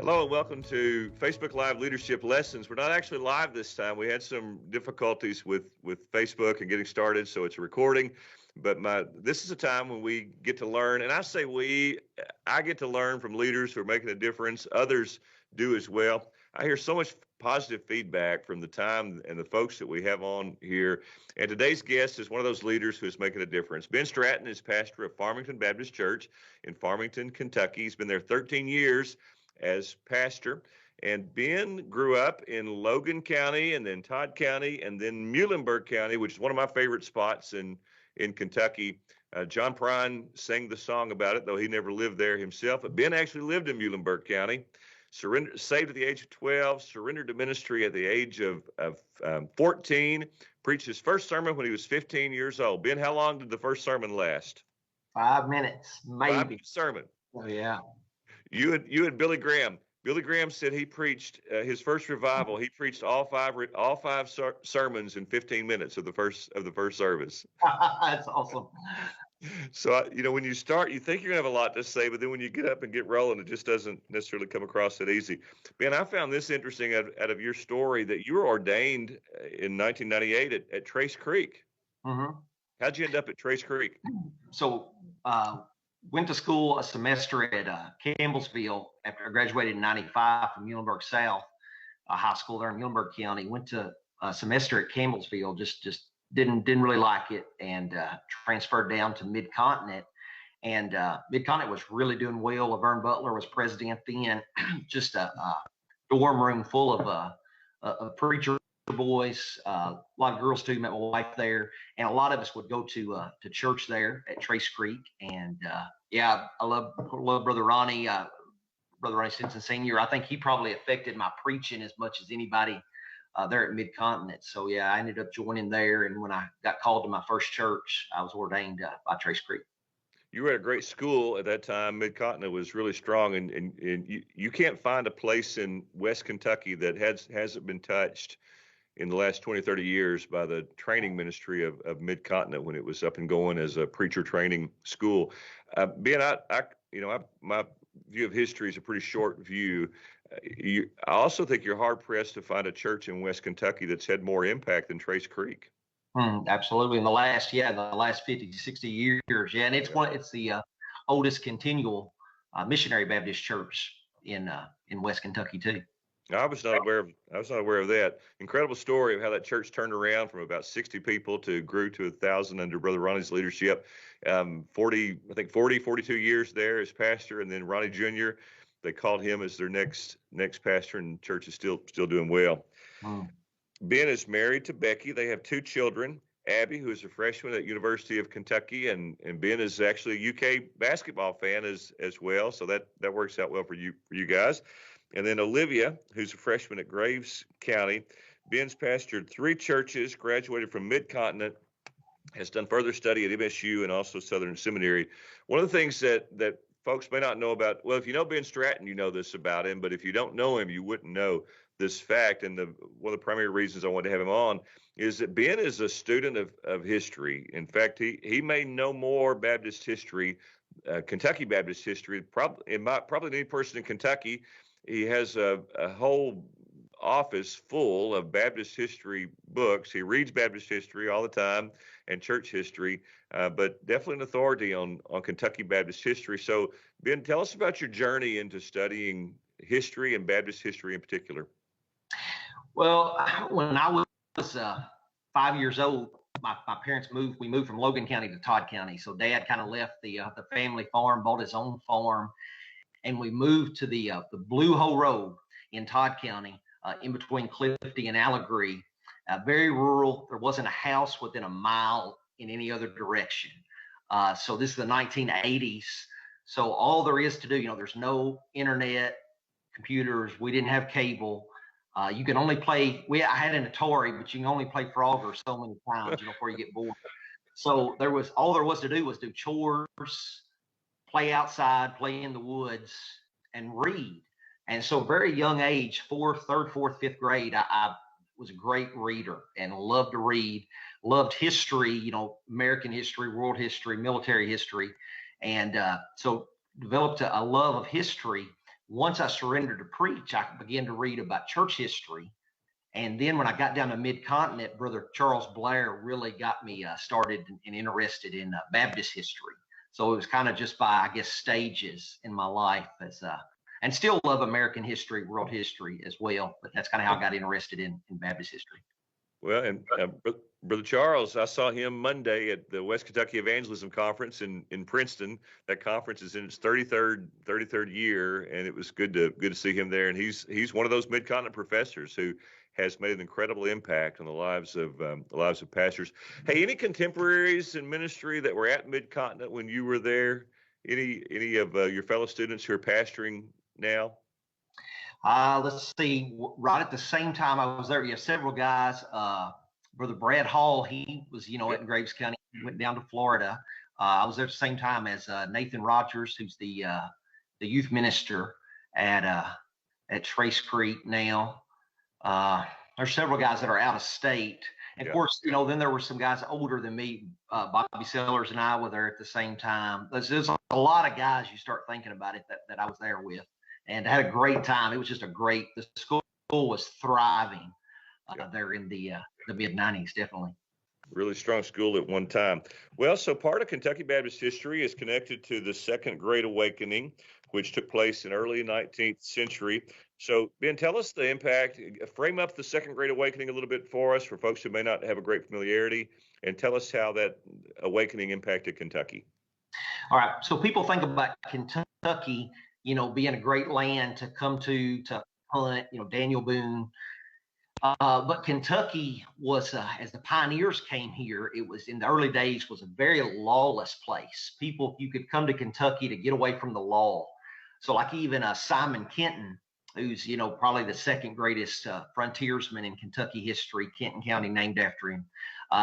Hello and welcome to Facebook Live Leadership Lessons. We're not actually live this time. We had some difficulties with Facebook and getting started, so it's a recording. But this is a time when we get to learn, and I say I get to learn from leaders who are making a difference. Others do as well. I hear so much positive feedback from the time and the folks that we have on here. And today's guest is one of those leaders who is making a difference. Ben Stratton is pastor of Farmington Baptist Church in Farmington, Kentucky. He's been there 13 years as pastor. And Ben grew up in Logan County and then Todd County and then Muhlenberg County, which is one of my favorite spots in Kentucky. John Prine sang the song about it, though he never lived there himself. But Ben actually lived in Muhlenberg County, saved at the age of 12, surrendered to ministry at the age of 14, preached his first sermon when he was 15 years old. Ben, how long did the first sermon last? 5 minutes, maybe. 5-minute sermon. Oh, yeah. You and Billy Graham. Billy Graham said he preached his first revival. He preached all five sermons in 15 minutes of the first service. That's awesome. So when you start, you think you're gonna have a lot to say, but then when you get up and get rolling, it just doesn't necessarily come across that easy. Ben, I found this interesting out of your story that you were ordained in 1998 at Trace Creek. Mm-hmm. How'd you end up at Trace Creek? So went to school a semester at Campbellsville after I graduated in 95 from Muhlenberg South High School there in Muhlenberg County. Went to a semester at Campbellsville, just didn't really like it, and transferred down to Mid-Continent. And Mid-Continent was really doing well. Laverne Butler was president then. Just a dorm room full of preacher boys, a lot of girls too. Met my wife there, and a lot of us would go to church there at Trace Creek. And I love Brother Ronnie Stinson Sr. I think he probably affected my preaching as much as anybody there at Mid-Continent. So yeah, I ended up joining there, and when I got called to my first church, I was ordained by Trace Creek. You were at a great school at that time. Mid-Continent was really strong, and you can't find a place in West Kentucky that hasn't been touched in the last 20, 30 years by the training ministry of Mid-Continent when it was up and going as a preacher training school. Ben, my view of history is a pretty short view. I also think you're hard pressed to find a church in West Kentucky that's had more impact than Trace Creek. Absolutely. In the last 50, 60 years. Yeah. And it's the oldest continual missionary Baptist church in West Kentucky too. I was not aware of that. Incredible story of how that church turned around from about 60 people grew to 1,000 under Brother Ronnie's leadership. 42 years there as pastor, and then Ronnie Jr., they called him as their next pastor, and the church is still doing well. Ben is married to Becky. They have 2 children. Abby, who is a freshman at University of Kentucky, and Ben is actually a UK basketball fan as well. So that works out well for you guys. And then Olivia, who's a freshman at Graves County. Ben's pastored 3 churches, graduated from Mid-Continent, has done further study at MSU and also Southern Seminary. One of the things that folks may not know about, well, if you know Ben Stratton, you know this about him, but if you don't know him, you wouldn't know this fact. And one of the primary reasons I wanted to have him on is that Ben is a student of history. In fact, he may know more Baptist history, Kentucky Baptist history, probably any person in Kentucky. He has a whole office full of Baptist history books. He reads Baptist history all the time and church history, but definitely an authority on Kentucky Baptist history. So, Ben, tell us about your journey into studying history and Baptist history in particular. Well, when I was 5 years old, my parents moved. We moved from Logan County to Todd County. So Dad kind of left the family farm, bought his own farm. And we moved to the Blue Hole Road in Todd County, in between Clifty and Allegheny. Very rural. There wasn't a house within a mile in any other direction. So this is the 1980s. So all there is to do, there's no internet, computers. We didn't have cable. You can only play. I had an Atari, but you can only play Frogger so many times, before you get bored. So all there was to do was do chores, play outside, play in the woods, and read. And so very young age, third, fourth, fifth grade, I was a great reader and loved to read, loved history, American history, world history, military history. And so developed a love of history once I surrendered to preach, I began to read about church history. And then when I got down to mid-continent, Brother Charles Blair really got me started and interested in Baptist history. So it was kind of just by, I guess, stages in my life and still love American history, world history as well. But that's kind of how I got interested in Baptist history. Well, and Brother Charles, I saw him Monday at the West Kentucky Evangelism Conference in Princeton. That conference is in its 33rd year, and it was good to see him there. And he's one of those mid-continent professors who has made an incredible impact on the lives of pastors. Hey, any contemporaries in ministry that were at mid-continent when you were there? Any of your fellow students who are pastoring now? Let's see. Right at the same time I was there, you have several guys. Brother Brad Hall, he was, at Graves County. He went down to Florida. I was there at the same time as Nathan Rogers, who's the youth minister at Trace Creek now. There's several guys that are out of state. And of course, then there were some guys older than me. Bobby Sellers and I were there at the same time. There's a lot of guys you start thinking about it that I was there with. And I had a great time. It was just the school was thriving there in the mid-90s, definitely. Really strong school at one time. Well, so part of Kentucky Baptist history is connected to the Second Great Awakening, which took place in early 19th century. So, Ben, tell us the impact, frame up the Second Great Awakening a little bit for us, for folks who may not have a great familiarity, and tell us how that awakening impacted Kentucky. All right. So people think about Kentucky, being a great land to come to hunt, Daniel Boone. But Kentucky was, as the pioneers came here, it was in the early days was a very lawless place. You could come to Kentucky to get away from the law. So like even Simon Kenton, who's, probably the second greatest frontiersman in Kentucky history, Kenton County named after him.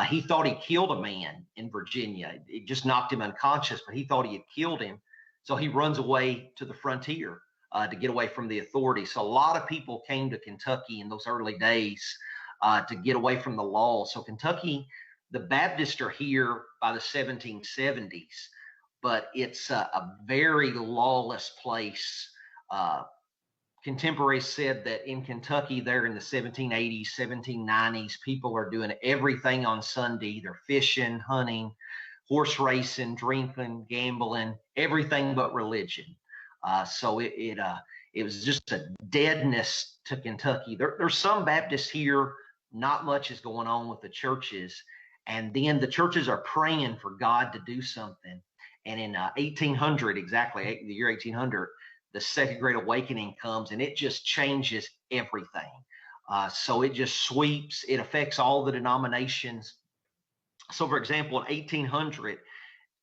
He thought he killed a man in Virginia. It just knocked him unconscious, but he thought he had killed him. So he runs away to the frontier to get away from the authorities. So a lot of people came to Kentucky in those early days to get away from the law. So Kentucky, the Baptists are here by the 1770s, but it's a very lawless place. Contemporaries said that in Kentucky, there in the 1780s, 1790s, people are doing everything on Sunday. They're fishing, hunting, horse racing, drinking, gambling, everything but religion. So it was just a deadness to Kentucky. There's some Baptists here. Not much is going on with the churches. And then the churches are praying for God to do something. And in 1800, exactly, the year 1800, the Second Great Awakening comes and it just changes everything. So it just sweeps, it affects all the denominations. So for example, in 1800,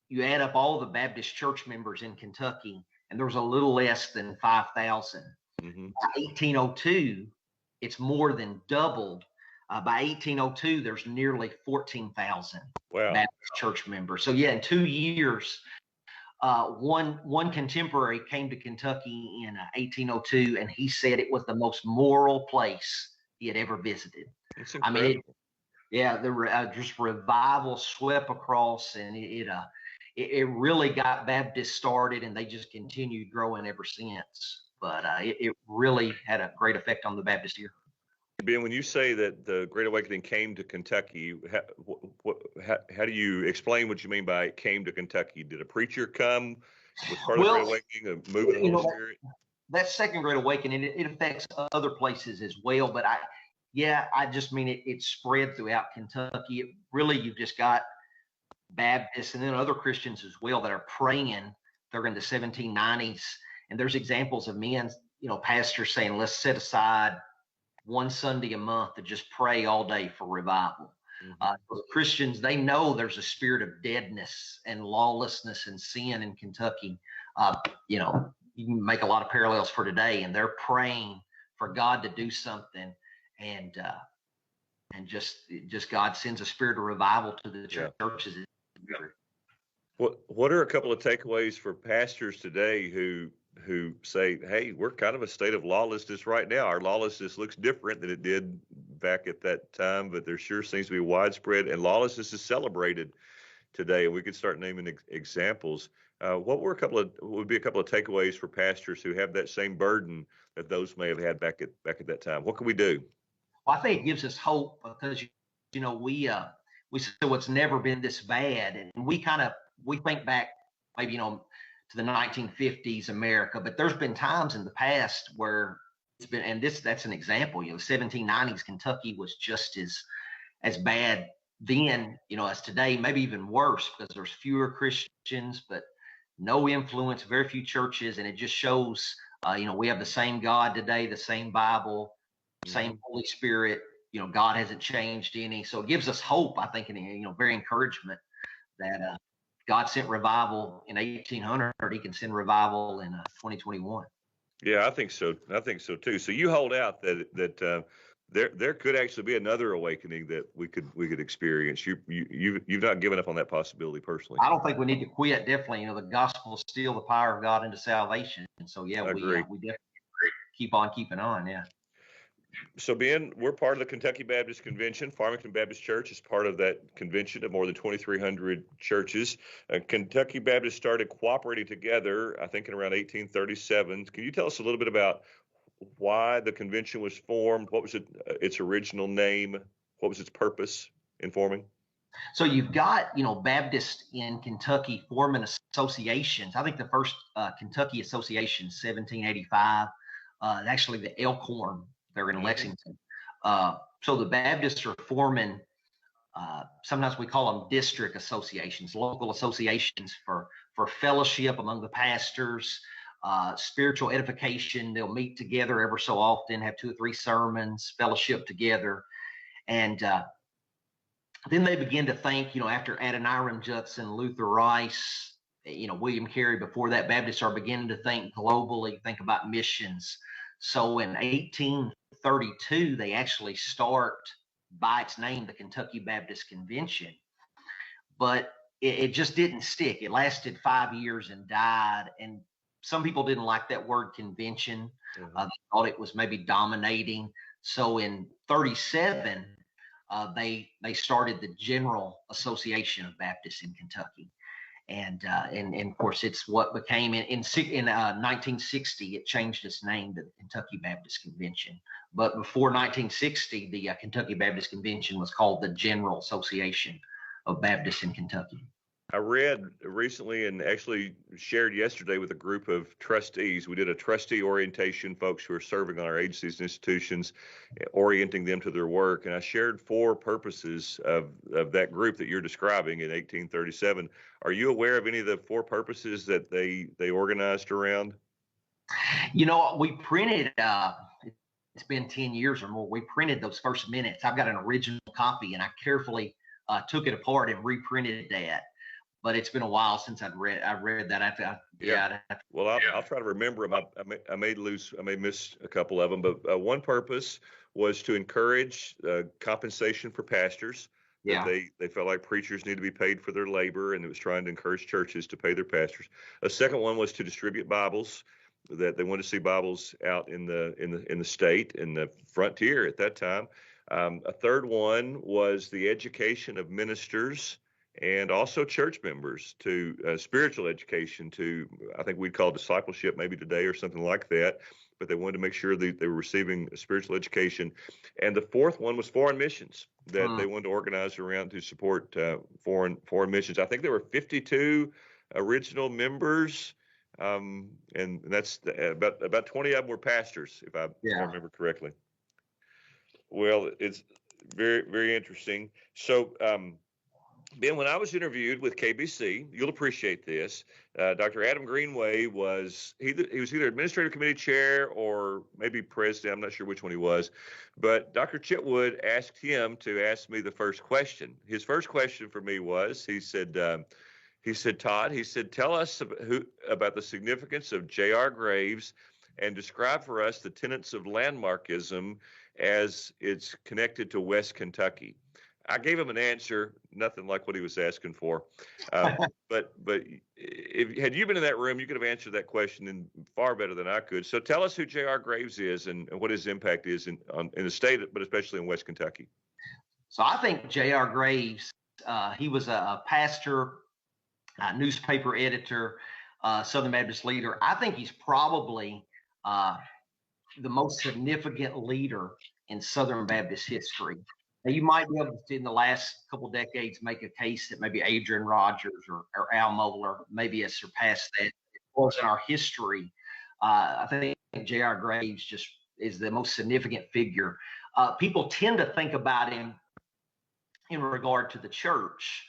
you add up all the Baptist church members in Kentucky, and there was a little less than 5,000. Mm-hmm. By 1802, it's more than doubled. By 1802, there's nearly 14,000 Baptist church members. So yeah, in 2 years, one contemporary came to Kentucky in 1802, and he said it was the most moral place he had ever visited. I mean, just revival swept across, and it really got Baptists started, and they just continued growing ever since. But it really had a great effect on the Baptist here. Ben, when you say that the Great Awakening came to Kentucky, how do you explain what you mean by it came to Kentucky? Did a preacher come with part of the Great Awakening, a movement of the Holy Spirit? That Second Great Awakening, it affects other places as well. But I just mean it spread throughout Kentucky. You've just got Baptists and then other Christians as well that are praying. They're in the 1790s, and there's examples of men, pastors saying, let's set aside one Sunday a month to just pray all day for revival. Mm-hmm. For the Christians, they know there's a spirit of deadness and lawlessness and sin in Kentucky. You can make a lot of parallels for today, and they're praying for God to do something, and just God sends a spirit of revival to the churches. What are a couple of takeaways for pastors today who say, hey, we're kind of a state of lawlessness right now. Our lawlessness looks different than it did back at that time, but there sure seems to be widespread, and lawlessness is celebrated today, and we could start naming examples. What were would be a couple of takeaways for pastors who have that same burden that those may have had back at that time? What can we do? Well, I think it gives us hope because we said it's never been this bad, and we think back maybe to the 1950s America, but there's been times in the past where it's been, and that's an example. 1790s Kentucky was just as bad then, as today, maybe even worse because there's fewer Christians, but no influence, very few churches, and it just shows, we have the same God today, the same Bible, same Holy Spirit. God hasn't changed any, so it gives us hope. I think, and very encouragement that God sent revival in 1800. He can send revival in 2021. Yeah, I think so. I think so too. So you hold out that there could actually be another awakening that we could experience. You've not given up on that possibility personally. I don't think we need to quit. Definitely, the gospel is still the power of God into salvation. And so, yeah, we definitely keep on keeping on. Yeah. So, Ben, we're part of the Kentucky Baptist Convention. Farmington Baptist Church is part of that convention of more than 2,300 churches. Kentucky Baptist started cooperating together, I think, in around 1837. Can you tell us a little bit about why the convention was formed? What was its original name? What was its purpose in forming? So you've got, Baptists in Kentucky forming associations. I think the first Kentucky Association, 1785, actually the Elkhorn. They're in Lexington. So the Baptists are forming, sometimes we call them district associations, local associations for fellowship among the pastors, spiritual edification. They'll meet together ever so often, have 2 or 3 sermons, fellowship together. And then they begin to think, after Adoniram Judson, Luther Rice, William Carey, before that, Baptists are beginning to think globally, think about missions. So in 1832, they actually start by its name, the Kentucky Baptist Convention, but it just didn't stick. It lasted 5 years and died. And some people didn't like that word convention. They thought it was maybe dominating. So in 37, they started the General Association of Baptists in Kentucky. And of course, it's what became in 1960, it changed its name to the Kentucky Baptist Convention. But before 1960, the Kentucky Baptist Convention was called the General Association of Baptists in Kentucky. I read recently and actually shared yesterday with a group of trustees. We did a trustee orientation, folks who are serving on our agencies and institutions, orienting them to their work. And I shared 4 purposes of that group that you're describing in 1837. Are you aware of any of the 4 purposes that they organized around? We printed, it's been 10 years or more. We printed those first minutes. I've got an original copy and I carefully took it apart and reprinted that. But it's been a while since I read that. Well, I'll try to remember them. I may miss a couple of them, but one purpose was to encourage compensation for pastors. Yeah. That they felt like preachers need to be paid for their labor, and it was trying to encourage churches to pay their pastors. A second one was to distribute Bibles. That they wanted to see Bibles out in the state, in the frontier at that time. A third one was the education of ministers and also church members to spiritual education, to, I think we'd call discipleship maybe today or something like that, but they wanted to make sure that they were receiving a spiritual education. And the fourth one was foreign missions, that they wanted to organize around to support foreign missions. I think there were 52 original members, and that's about 20 of them were pastors, if I remember correctly. Well, it's very, very interesting. So, Ben, when I was interviewed with KBC, you'll appreciate this. Dr. Adam Greenway was either administrative committee chair or maybe president. I'm not sure which one he was, but Dr. Chitwood asked him to ask me the first question. His first question for me was, he said, Todd, tell us about the significance of J.R. Graves and describe for us the tenets of landmarkism as it's connected to West Kentucky. I gave him an answer, nothing like what he was asking for. But had you been in that room, you could have answered that question far better than I could. So tell us who J.R. Graves is and what his impact is in the state, but especially in West Kentucky. So I think J.R. Graves he was a pastor, newspaper editor, Southern Baptist leader. I think he's probably the most significant leader in Southern Baptist history. Now, you might be able to, in the last couple decades, make a case that maybe Adrian Rogers or Al Mohler maybe has surpassed that. It was in our history. I think J.R. Graves just is the most significant figure. People tend to think about him in regard to the church,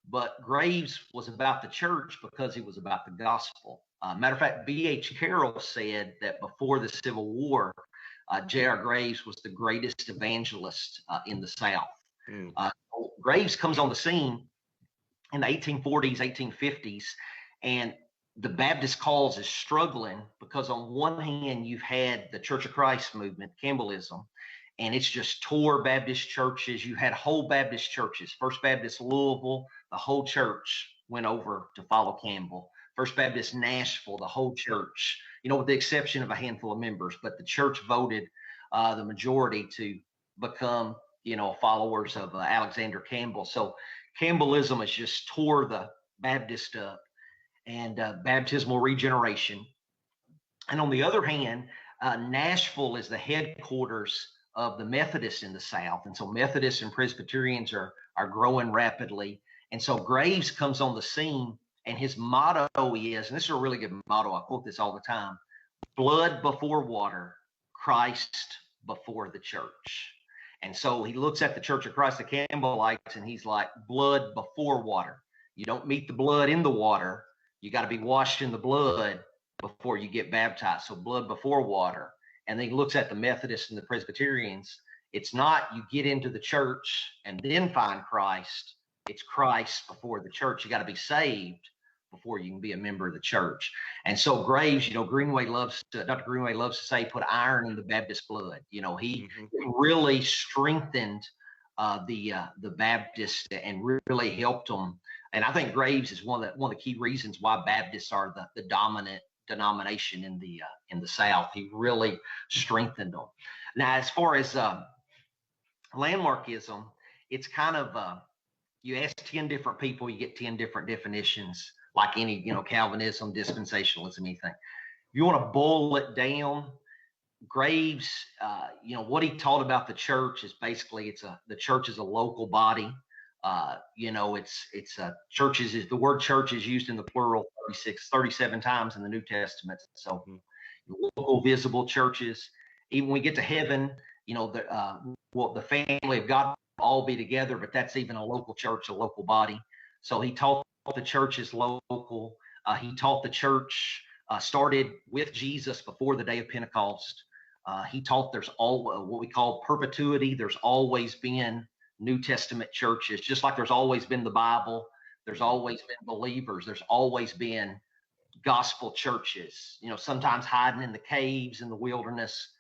but Graves was about the church because he was about the gospel. Matter of fact, B.H. Carroll said that before the Civil War, J.R. Graves was the greatest evangelist in the South. Graves comes on the scene in the 1840s, 1850s, and the Baptist cause is struggling because on one hand, you've had the Church of Christ movement, Campbellism, and it's just tore Baptist churches. You had whole Baptist churches. First Baptist Louisville, the whole church went over to follow Campbell. First Baptist Nashville, the whole church, with the exception of a handful of members, but the church voted the majority to become, followers of Alexander Campbell. So Campbellism has just tore the Baptist up, and baptismal regeneration. And on the other hand, Nashville is the headquarters of the Methodists in the South. And so Methodists and Presbyterians are growing rapidly. And so Graves comes on the scene, and his motto is, and this is a really good motto, I quote this all the time: blood before water, Christ before the church. And so he looks at the Church of Christ, the Campbellites, and he's like, blood before water. You don't meet the blood in the water. You got to be washed in the blood before you get baptized. So blood before water. And then he looks at the Methodists and the Presbyterians. It's not you get into the church and then find Christ. It's Christ before the church. You got to be saved before you can be a member of the church. And so Graves, Dr. Greenway loves to say, put iron in the Baptist blood. He really strengthened the Baptists and really helped them. And I think Graves is one of the key reasons why Baptists are the dominant denomination in the South. He really strengthened them. Now, as far as landmarkism, it's kind of you ask 10 different people, you get 10 different definitions, like any Calvinism, dispensationalism, anything. If you want to boil it down, Graves, what he taught about the church is basically the church is a local body. It's churches is the word church is used in the plural 37 times in the New Testament. So local visible churches. Even when we get to heaven, the family of God will all be together, but that's even a local church, a local body. So he taught the church is local. He taught the church started with Jesus before the day of Pentecost. He taught there's all what we call perpetuity. There's always been New Testament churches, just like there's always been the Bible. There's always been believers. There's always been gospel churches, sometimes hiding in the caves in the wilderness.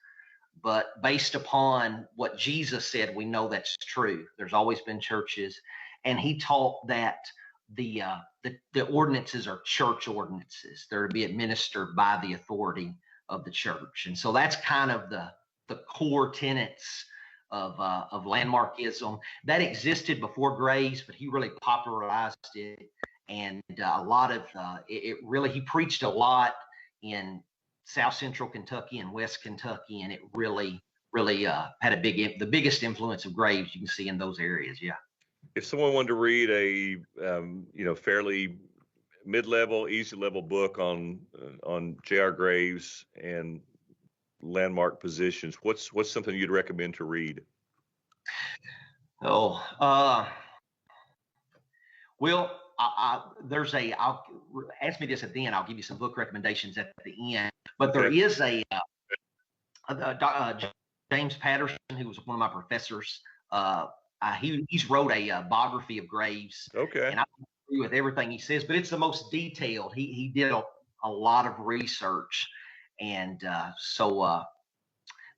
But based upon what Jesus said, we know that's true. There's always been churches. And he taught that the ordinances are church ordinances. They're to be administered by the authority of the church. And so that's kind of the core tenets of landmarkism that existed before Graves, but he really popularized it. And a lot of he preached a lot in South Central Kentucky and West Kentucky, and it really had the biggest influence of Graves you can see in those areas. Yeah. If someone wanted to read a fairly mid-level, easy-level book on J.R. Graves and landmark positions, what's something you'd recommend to read? Well, I'll ask me this at the end. I'll give you some book recommendations at the end. But there is James Patterson, who was one of my professors. He's wrote a biography of Graves. Okay. And I agree with everything he says, but it's the most detailed. He did a lot of research, and so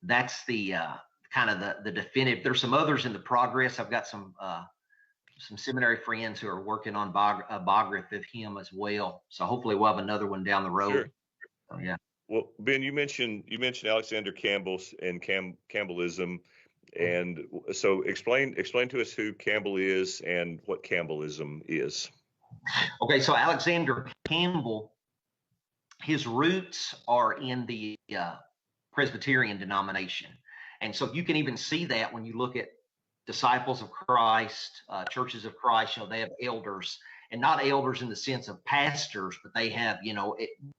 that's the kind of the definitive. There's some others in the progress. I've got some seminary friends who are working on a biography of him as well. So hopefully we'll have another one down the road. Sure. So, yeah. Well, Ben, you mentioned Alexander Campbell and Campbellism. And so explain to us who Campbell is and what Campbellism is. Okay, so Alexander Campbell, his roots are in the Presbyterian denomination. And so you can even see that when you look at Disciples of Christ, Churches of Christ, they have elders, and not elders in the sense of pastors, but they have,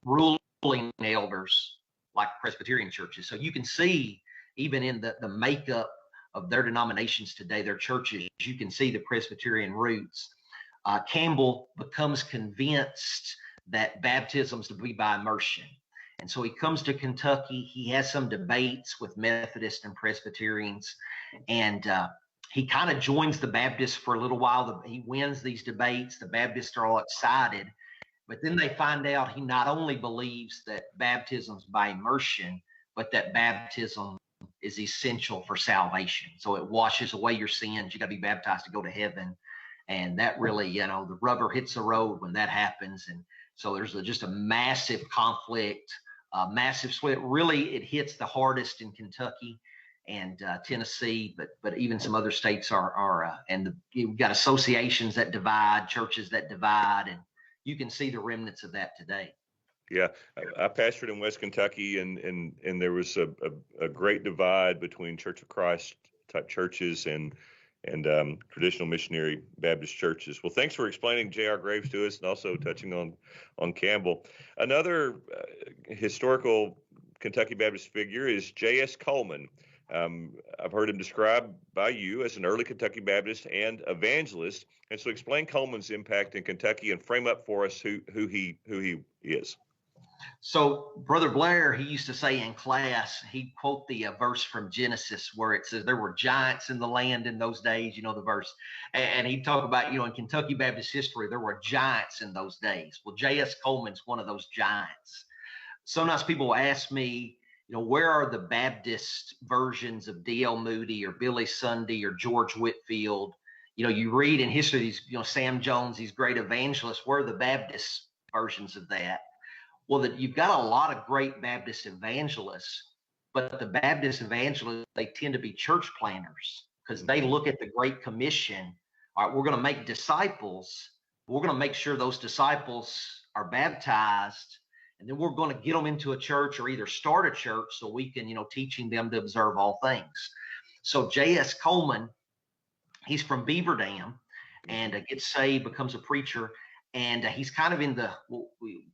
ruling elders like Presbyterian churches. So you can see even in the makeup of their denominations today, their churches, you can see the Presbyterian roots. Campbell becomes convinced that baptism is to be by immersion. And so he comes to Kentucky. He has some debates with Methodists and Presbyterians, and he kind of joins the Baptists for a little while. He wins these debates. The Baptists are all excited, but then they find out he not only believes that baptism is by immersion, but that baptism is essential for salvation. So it washes away your sins. You got to be baptized to go to heaven. And that really, the rubber hits the road when that happens. And so there's just a massive conflict, massive split. Really, it hits the hardest in Kentucky and Tennessee, but even some other states you've got associations that divide, churches that divide, and you can see the remnants of that today. Yeah, I pastored in West Kentucky, and there was a great divide between Church of Christ type churches and traditional missionary Baptist churches. Well, thanks for explaining J.R. Graves to us and also touching on Campbell. Another historical Kentucky Baptist figure is J.S. Coleman. I've heard him described by you as an early Kentucky Baptist and evangelist. And so explain Coleman's impact in Kentucky and frame up for us who he is. So Brother Blair, he used to say in class, he'd quote the verse from Genesis where it says there were giants in the land in those days, the verse. And he'd talk about, in Kentucky Baptist history, there were giants in those days. Well, J.S. Coleman's one of those giants. Sometimes people ask me, where are the Baptist versions of D.L. Moody or Billy Sunday or George Whitefield? You read in history, these, Sam Jones, these great evangelists, where are the Baptist versions of that? Well, that you've got a lot of great Baptist evangelists, but the Baptist evangelists, they tend to be church planners because they look at the Great Commission. All right, we're going to make disciples. We're going to make sure those disciples are baptized, and then we're going to get them into a church or either start a church so we can, teaching them to observe all things. So J.S. Coleman, he's from Beaver Dam and gets saved, becomes a preacher. And he's kind of in what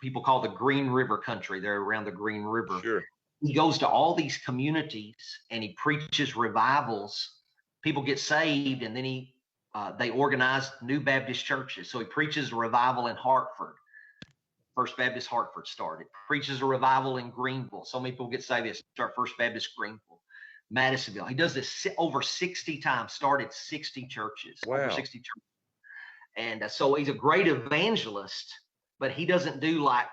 people call the Green River country. They're around the Green River. Sure. He goes to all these communities and he preaches revivals. People get saved, and then they organize new Baptist churches. So he preaches a revival in Hartford. First Baptist Hartford started. Preaches a revival in Greenville. So many people get saved. They start First Baptist Greenville, Madisonville. He does this over 60 times. Started 60 churches. Wow. Over 60 churches. And so he's a great evangelist, but he doesn't do like,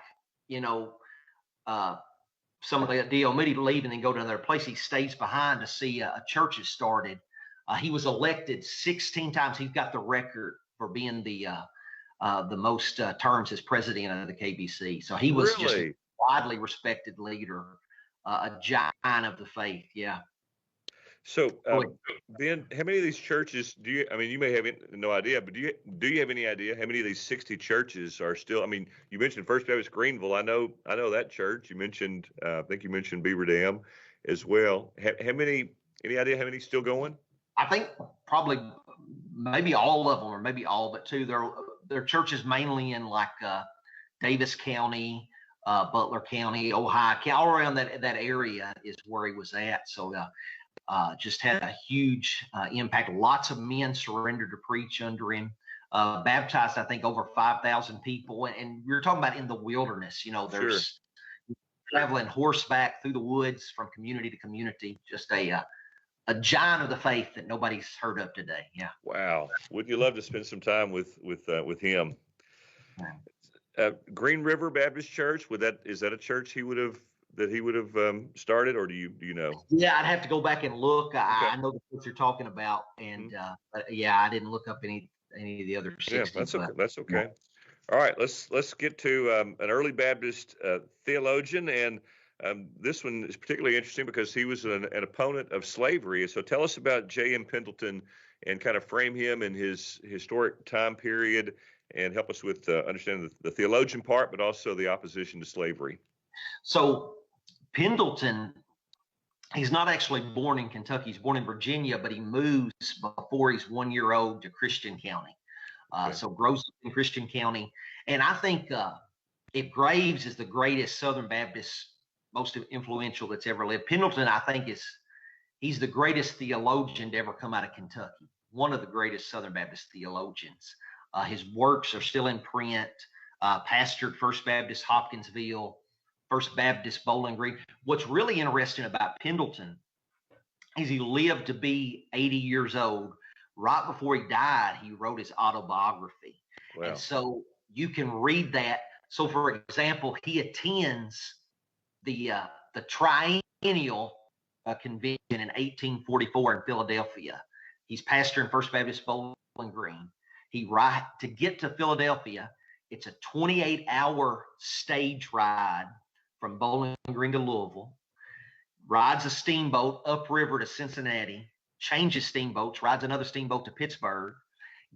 some of the D.L. Moody leave and then go to another place. He stays behind to see churches started. He was elected 16 times. He's got the record for being the most terms as president of the KBC. So he was just a widely respected leader, a giant of the faith. Yeah. So, Ben, how many of these churches you may have no idea, but do you have any idea how many of these 60 churches are still? You mentioned First Baptist Greenville. I know that church. You mentioned, I think you mentioned Beaver Dam as well. Any idea how many still going? I think probably maybe all of them, or maybe all but two. They're churches mainly in like Davis County, Butler County, Ohio County, all around that area is where he was at. So, just had a huge impact. Lots of men surrendered to preach under him. Baptized, I think, over 5,000 people. And we were talking about in the wilderness. There's traveling horseback through the woods from community to community. Just a giant of the faith that nobody's heard of today. Yeah. Wow. Wouldn't you love to spend some time with him? Green River Baptist Church. Is that a church he would have started, or do you know? Yeah, I'd have to go back and look. Okay. I know the church you're talking about, and but yeah, I didn't look up any of the other 60. Yeah, that's okay. Yeah. All right, let's get to an early Baptist theologian and This one is particularly interesting because he was an opponent of slavery. So tell us about J.M. Pendleton and kind of frame him in his historic time period and help us with understanding the theologian part, but also the opposition to slavery. So Pendleton, he's not actually born in Kentucky. He's born in Virginia, but he moves before he's 1 year old to Christian County. Okay. So grows up in Christian County. And I think if Graves is the greatest Southern Baptist, most influential that's ever lived, Pendleton, I think, he's the greatest theologian to ever come out of Kentucky. One of the greatest Southern Baptist theologians. His works are still in print. Pastored First Baptist Hopkinsville, First Baptist Bowling Green. What's really interesting about Pendleton is he lived to be 80 years old. Right before he died, he wrote his autobiography. Wow. And so you can read that. So, for example, he attends the triennial convention in 1844 in Philadelphia. He's pastoring First Baptist Bowling Green. To get to Philadelphia, it's a 28-hour stage ride from Bowling Green to Louisville. Rides a steamboat upriver to Cincinnati, changes steamboats, rides another steamboat to Pittsburgh,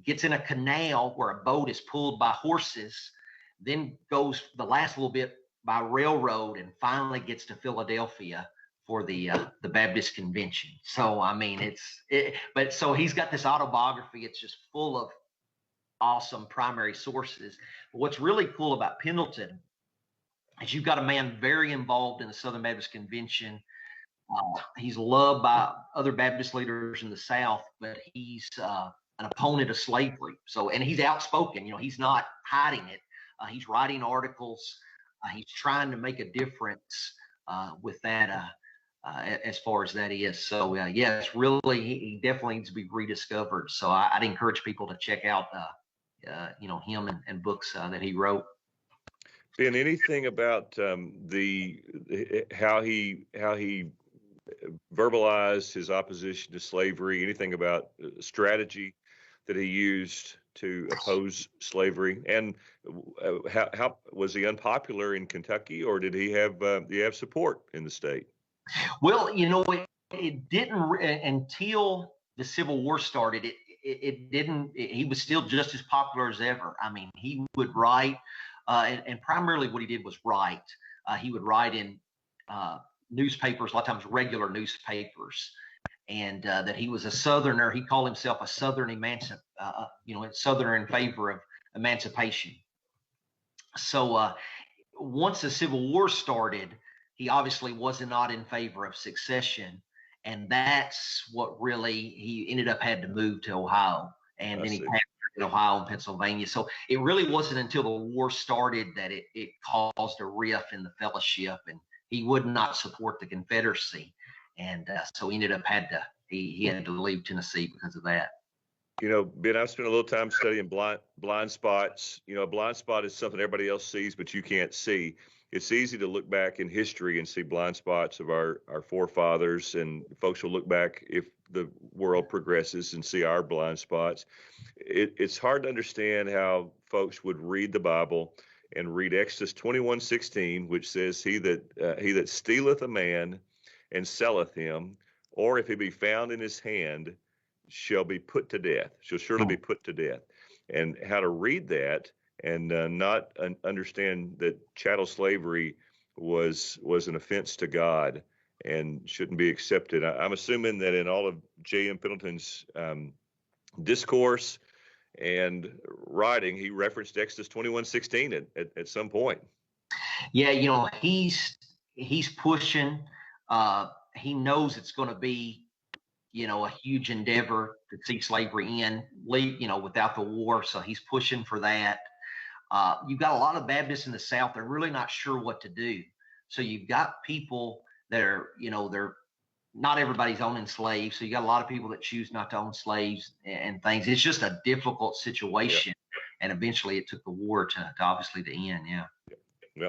gets in a canal where a boat is pulled by horses, then goes the last little bit by railroad, and finally gets to Philadelphia for the Baptist convention. So I mean, so he's got this autobiography. It's just full of awesome primary sources. But what's really cool about Pendleton is you've got a man very involved in the Southern Baptist Convention. He's loved by other Baptist leaders in the South, but he's an opponent of slavery. So, and he's outspoken. He's not hiding it. He's writing articles. He's trying to make a difference with that. As far as that is. So yeah, it's really, he definitely needs to be rediscovered. So I'd encourage people to check out him and books that he wrote. Ben, anything about how he verbalized his opposition to slavery? Anything about strategy that he used to oppose slavery? And how was he unpopular in Kentucky, or did he have support in the state? Well, it didn't until the Civil War started. It didn't. He was still just as popular as ever. I mean, he would write, and primarily what he did was write. He would write in newspapers, a lot of times regular newspapers, and that he was a Southerner. He called himself a Southern Southerner in favor of emancipation. So once the Civil War started, he obviously was not in favor of secession, and that's what really, he ended up had to move to Ohio, and then he pastored in Ohio and Pennsylvania. So it really wasn't until the war started that it caused a rift in the fellowship, and he would not support the Confederacy, and so he ended up he had to leave Tennessee because of that. Ben, I've spent a little time studying blind spots. A blind spot is something everybody else sees, but you can't see. It's easy to look back in history and see blind spots of our forefathers, and folks will look back if the world progresses and see our blind spots. It's hard to understand how folks would read the Bible and read Exodus 21:16, which says, he that stealeth a man and selleth him, or if he be found in his hand, shall be put to death, shall surely be put to death. And how to read that and not understand that chattel slavery was an offense to God and shouldn't be accepted. I'm assuming that in all of J.M. Pendleton's discourse and writing, he referenced Exodus 21:16 at some point. Yeah, he's pushing. He knows it's going to be, a huge endeavor to see slavery end, without the war. So he's pushing for that. You've got a lot of Baptists in the South. They're really not sure what to do. So you've got people that are, they're not everybody's owning slaves. So you got a lot of people that choose not to own slaves and things. It's just a difficult situation. Yeah. And eventually it took the war to obviously to end. Yeah. Yeah.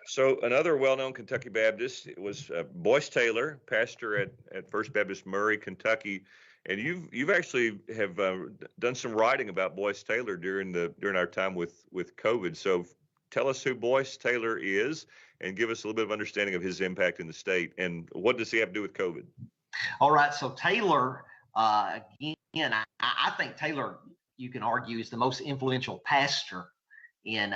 So another well-known Kentucky Baptist was Boyce Taylor, pastor at First Baptist Murray, Kentucky. And you've actually have done some writing about Boyce Taylor during our time with COVID. So tell us who Boyce Taylor is and give us a little bit of understanding of his impact in the state. And what does he have to do with COVID? All right. So Taylor, again, I think Taylor, you can argue, is the most influential pastor in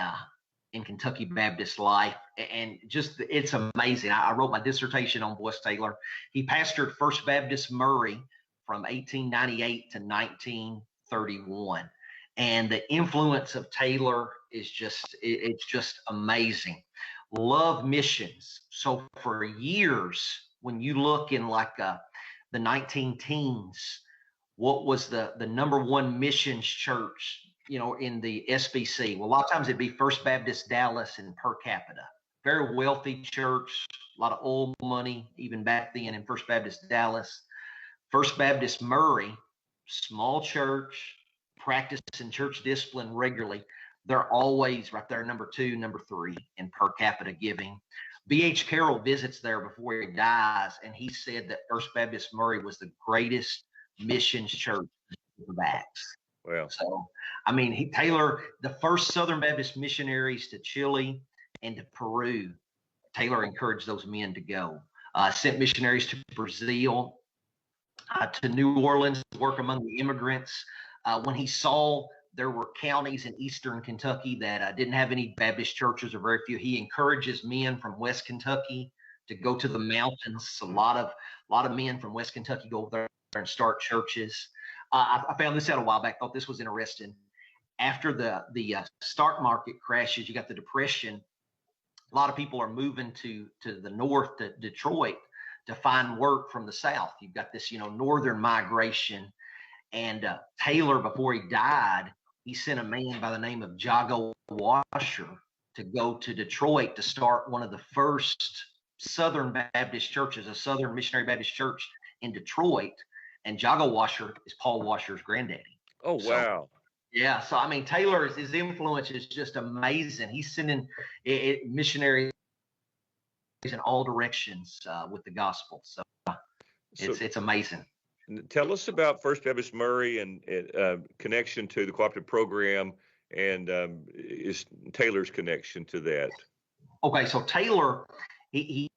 Kentucky Baptist life. And just, it's amazing. I wrote my dissertation on Boyce Taylor. He pastored First Baptist Murray from 1898 to 1931. And the influence of Taylor is it's just amazing. Love missions. So for years, when you look in like the 19 teens, what was the number one missions church, in the SBC? Well, a lot of times it'd be First Baptist Dallas and per capita. Very wealthy church, a lot of oil money, even back then in First Baptist Dallas. First Baptist Murray, small church, practicing church discipline regularly. They're always right there, number 2, number 3 in per capita giving. B.H. Carroll visits there before he dies, and he said that First Baptist Murray was the greatest missions church of Acts. Well, so, I mean, Taylor, the first Southern Baptist missionaries to Chile and to Peru, Taylor encouraged those men to go. Sent missionaries to Brazil, to New Orleans to work among the immigrants. When he saw there were counties in eastern Kentucky that didn't have any Baptist churches or very few, he encourages men from West Kentucky to go to the mountains. A lot of men from West Kentucky go over there and start churches. I found this out a while back. Thought this was interesting. After the stock market crashes, you got the Depression. A lot of people are moving to the north, to Detroit, to find work from the south. You've got this, northern migration. And Taylor, before he died, he sent a man by the name of Jago Washer to go to Detroit to start one of the first Southern Baptist churches, a Southern Missionary Baptist church in Detroit. And Jago Washer is Paul Washer's granddaddy. Oh, wow. Yeah. So, I mean, Taylor's, his influence is just amazing. He's sending missionaries in all directions with the gospel. So it's amazing. Tell us about First Baptist Murray and connection to the cooperative program, and is Taylor's connection to that. Okay, so Taylor, his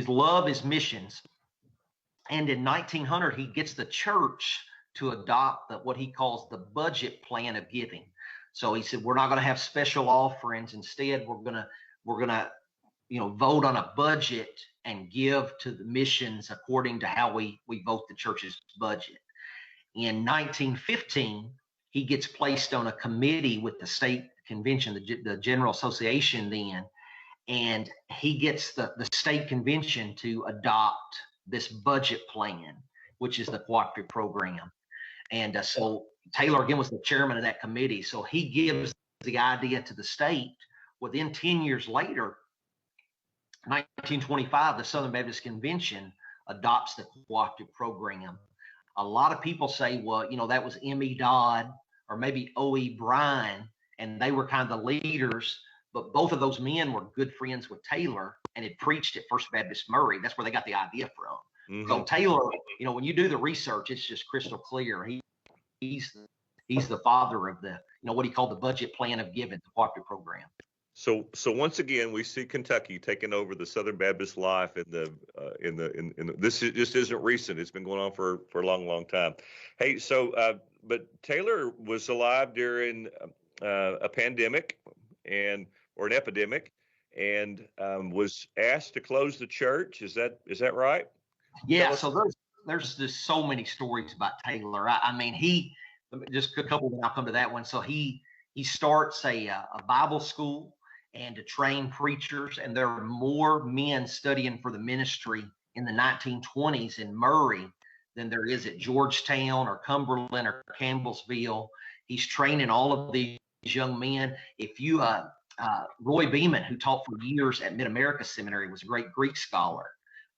love is missions, and in 1900 he gets the church to adopt what he calls the budget plan of giving. So he said, we're not going to have special offerings. Instead, we're gonna vote on a budget and give to the missions according to how we vote the church's budget. In 1915, he gets placed on a committee with the state convention, the General Association then, and he gets the state convention to adopt this budget plan, which is the cooperative program. And so Taylor, again, was the chairman of that committee. So he gives the idea to the state. Within 10 years later, 1925, the Southern Baptist Convention adopts the cooperative program. A lot of people say, well, that was M.E. Dodd or maybe O.E. Bryan, and they were kind of the leaders, but both of those men were good friends with Taylor and had preached at First Baptist Murray. That's where they got the idea from. Mm-hmm. So Taylor, when you do the research, it's just crystal clear. He's the father of the, what he called the budget plan of giving, the cooperative program. So once again, we see Kentucky taking over the Southern Baptist life this just isn't recent. It's been going on for a long, long time. Hey, but Taylor was alive during a pandemic or an epidemic, and was asked to close the church. Is that right? Yeah. So there's just so many stories about Taylor. I mean, just a couple, and I'll come to that one. So he starts a Bible school and to train preachers, and there are more men studying for the ministry in the 1920s in Murray than there is at Georgetown or Cumberland or Campbellsville. He's training all of these young men. If you Roy Beeman, who taught for years at Mid-America Seminary, was a great Greek scholar,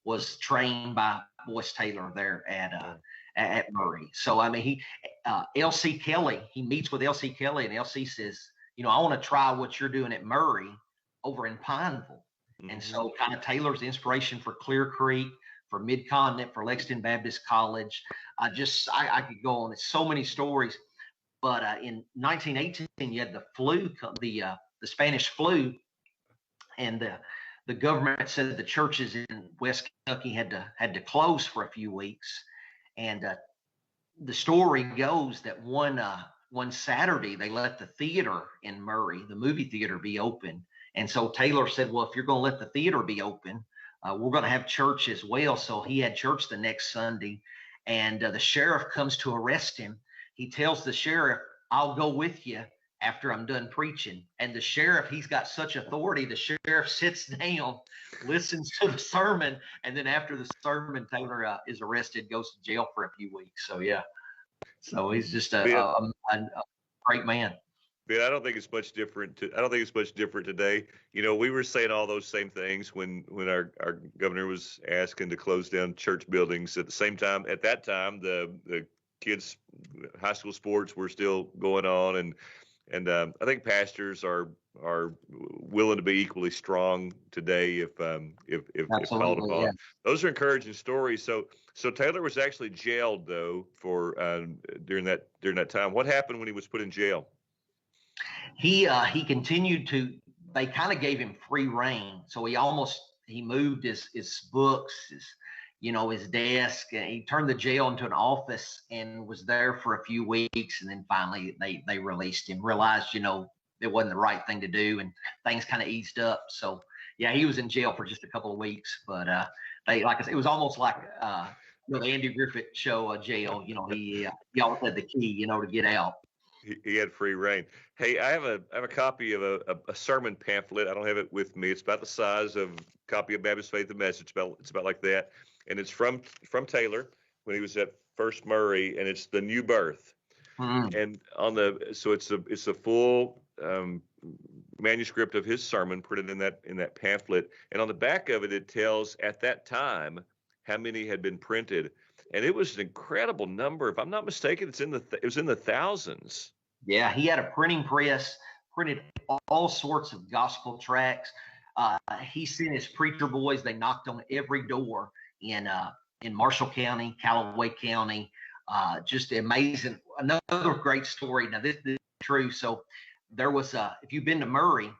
was trained by Boyce Taylor there at Murray. So, I mean, L.C. Kelly, he meets with L.C. Kelly, and L.C. says, I want to try what you're doing at Murray over in Pineville. Mm-hmm. And so kind of Taylor's inspiration for Clear Creek, for Mid-Continent, for Lexington Baptist College. I could go on. It's so many stories. But in 1918, you had the flu, the the Spanish flu, and the government said that the churches in West Kentucky had to close for a few weeks. And the story goes that one Saturday they let the theater in Murray, the movie theater, be open. And so Taylor said, well, if you're going to let the theater be open, we're going to have church as well. So he had church the next Sunday, and the sheriff comes to arrest him. He tells the sheriff, I'll go with you after I'm done preaching. And the sheriff, he's got such authority. The sheriff sits down, listens to the sermon, and then after the sermon, Taylor is arrested, goes to jail for a few weeks. So yeah, so he's just a great man. Ben, I don't think it's much different. I don't think it's much different today. We were saying all those same things when our governor was asking to close down church buildings. At the same time, at that time, the kids' high school sports were still going on, and I think pastors are willing to be equally strong today if called upon. Yeah. Those are encouraging stories. So Taylor was actually jailed though for during that time. What happened when he was put in jail? He continued to. They kind of gave him free reign, so he moved his books, his desk, and he turned the jail into an office and was there for a few weeks, and then finally they released him. Realized it wasn't the right thing to do, and things kind of eased up. So yeah, he was in jail for just a couple of weeks, but like I said, it was almost like the Andy Griffith show, jail. He always had the key, to get out. He had free reign. Hey, I have a copy of a sermon pamphlet. I don't have it with me. It's about the size of a copy of Baptist Faith and Message. It's about like that, and it's from Taylor when he was at First Murray, and it's the new birth. Mm-hmm. And it's a full manuscript of his sermon printed in that pamphlet, and on the back of it tells at that time how many had been printed. And it was an incredible number. If I'm not mistaken, it was in the thousands. Yeah, he had a printing press, printed all sorts of gospel tracts. He sent his preacher boys. They knocked on every door in Marshall County, Callaway County. Just amazing. Another great story. Now this is true. So there was if you've been to Murray,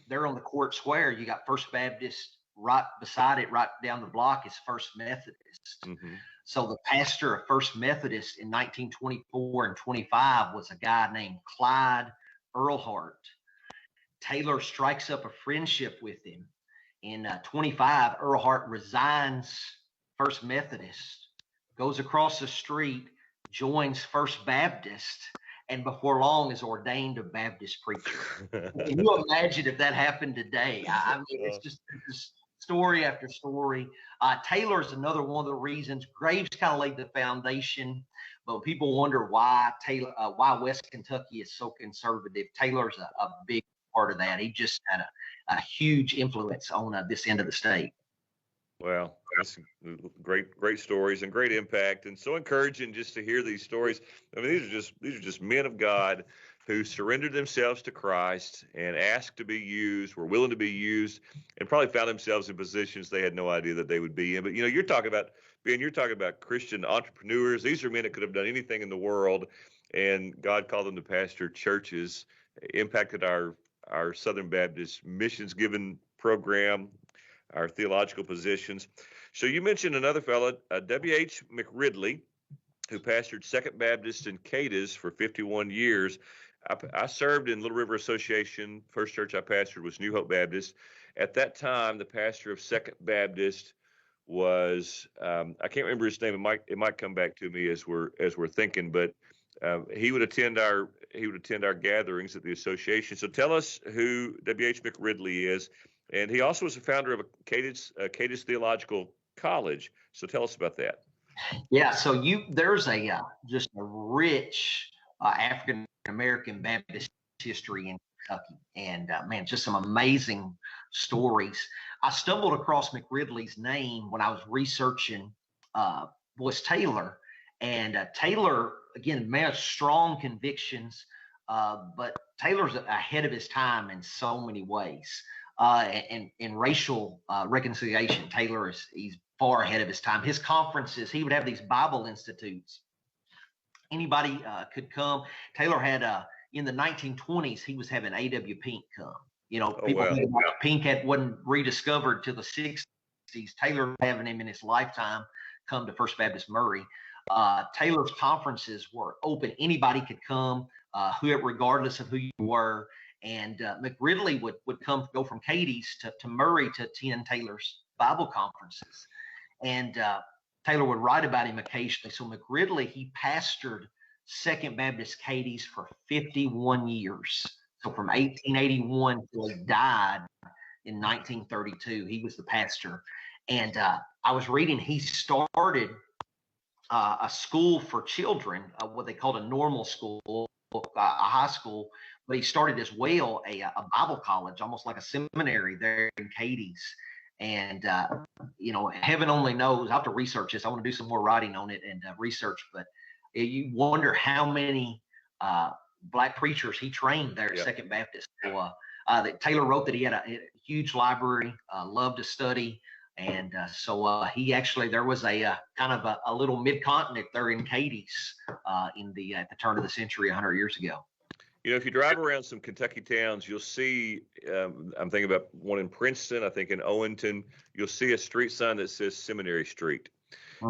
there on the Court Square, you got First Baptist. Right beside it, right down the block, is First Methodist. Mm-hmm. So the pastor of First Methodist in 1924 and 25 was a guy named Clyde Earlhart. Taylor strikes up a friendship with him. In 25, Earlhart resigns First Methodist, goes across the street, joins First Baptist, and before long is ordained a Baptist preacher. Can you imagine if that happened today? I mean, it's just story after story. Taylor's another one of the reasons. Graves kind of laid the foundation, but people wonder why West Kentucky is so conservative. Taylor's a big part of that. He just had a huge influence on this end of the state. Well, that's great stories and great impact, and so encouraging just to hear these stories. I mean, these are just men of God who surrendered themselves to Christ and asked to be used, were willing to be used, and probably found themselves in positions they had no idea that they would be in. But you're talking about Christian entrepreneurs. These are men that could have done anything in the world, and God called them to pastor churches, impacted our Southern Baptist missions given program, our theological positions. So you mentioned another fellow, W.H. McRidley, who pastored Second Baptist in Cadiz for 51 years. I served in Little River Association. First church I pastored was New Hope Baptist. At that time, the pastor of Second Baptist was I can't remember his name. It might come back to me as we're thinking, but he would attend our gatherings at the association. So tell us who W.H. McRidley is, and he also was the founder of Cadiz Theological College. So tell us about that. Yeah, so there's just a rich African American Baptist history in Kentucky, and man, just some amazing stories. I stumbled across McRidley's name when I was researching was Taylor, and Taylor, again, man of strong convictions, but Taylor's ahead of his time in so many ways. In racial reconciliation, he's far ahead of his time. His conferences, he would have these Bible institutes. Anybody could come. Taylor had in the 1920s, he was having A.W. Pink come, Oh, People wow. think Pink wasn't rediscovered till the 60s. Taylor having him in his lifetime come to First Baptist Murray. Taylor's conferences were open. Anybody could come, regardless of who you were. And McRidley would go from Katie's to Murray to attend Taylor's Bible conferences. And Taylor would write about him occasionally. So McRidley, he pastored Second Baptist Katie's for 51 years. So from 1881 till he died in 1932, he was the pastor. And I was reading, he started a school for children, what they called a normal school, a high school, but he started as well a Bible college, almost like a seminary there in Katie's. And, heaven only knows. I have to research this. I want to do some more writing on it and research, but you wonder how many black preachers he trained there at Second Baptist. So, that Taylor wrote that he had a huge library, loved to study. And so there was a kind of a little mid-continent there in Katie's at the turn of the century 100 years ago. If you drive around some Kentucky towns, you'll see, I'm thinking about one in Princeton, I think in Owenton, you'll see a street sign that says Seminary Street.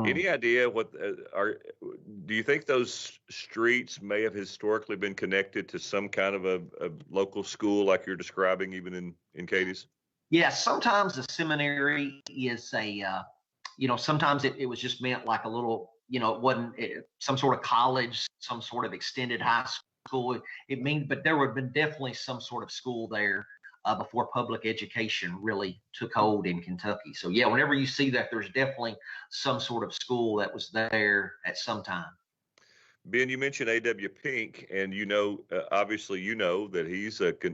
Any idea do you think those streets may have historically been connected to some kind of a local school like you're describing, even in Katie's? Yeah, sometimes the seminary is sometimes it was just meant like a little, it wasn't some sort of college, some sort of extended high school. But there would have been definitely some sort of school there before public education really took hold in Kentucky. So yeah, whenever you see that, there's definitely some sort of school that was there at some time. Ben, you mentioned A.W. Pink, and obviously that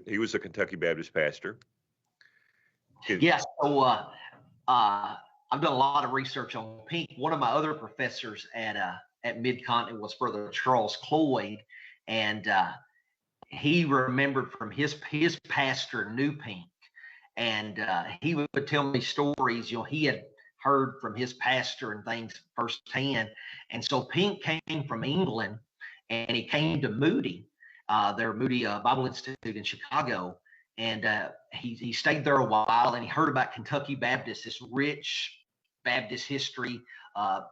he was a Kentucky Baptist pastor. Yeah, so I've done a lot of research on Pink. One of my other professors at Mid-Continent was Brother Charles Cloyd, and he remembered from his pastor knew Pink, and he would tell me stories. He had heard from his pastor and things firsthand, and so Pink came from England, and he came to Moody, their Moody Bible Institute in Chicago. And he stayed there a while, and he heard about Kentucky Baptist, this rich Baptist history,